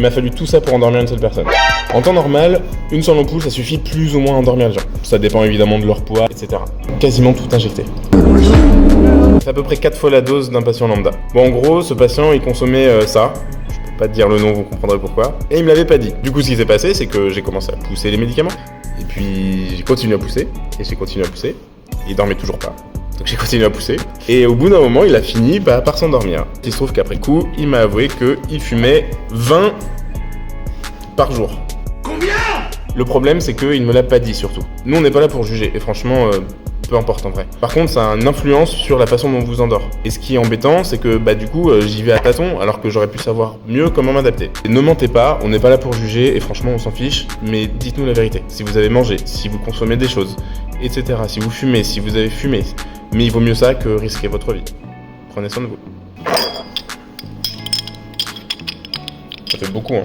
Il m'a fallu tout ça pour endormir une seule personne. En temps normal, une seule ampoule, ça suffit plus ou moins à endormir les gens. Ça dépend évidemment de leur poids, etc. Quasiment tout injecté. C'est à peu près 4 fois la dose d'un patient lambda. Bon, en gros, ce patient, il consommait ça. Je peux pas te dire le nom, vous comprendrez pourquoi. Et il me l'avait pas dit. Du coup, ce qui s'est passé, c'est que j'ai commencé à pousser les médicaments. Et puis, j'ai continué à pousser. Et j'ai continué à pousser. Il dormait toujours pas. Donc j'ai continué à pousser. Et au bout d'un moment, il a fini par s'endormir. Il se trouve qu'après coup, il m'a avoué qu'il fumait 20 par jour. Combien? Le problème, c'est qu'il ne me l'a pas dit surtout. Nous, on n'est pas là pour juger. Et franchement, peu importe en vrai. Par contre, ça a une influence sur la façon dont on vous endort. Et ce qui est embêtant, c'est que du coup, j'y vais à tâtons alors que j'aurais pu savoir mieux comment m'adapter. Et ne mentez pas, on n'est pas là pour juger et franchement, on s'en fiche. Mais dites-nous la vérité. Si vous avez mangé, si vous consommez des choses, etc. Si vous fumez, si vous avez fumé. Mais il vaut mieux ça que risquer votre vie. Prenez soin de vous. Ça fait beaucoup, hein.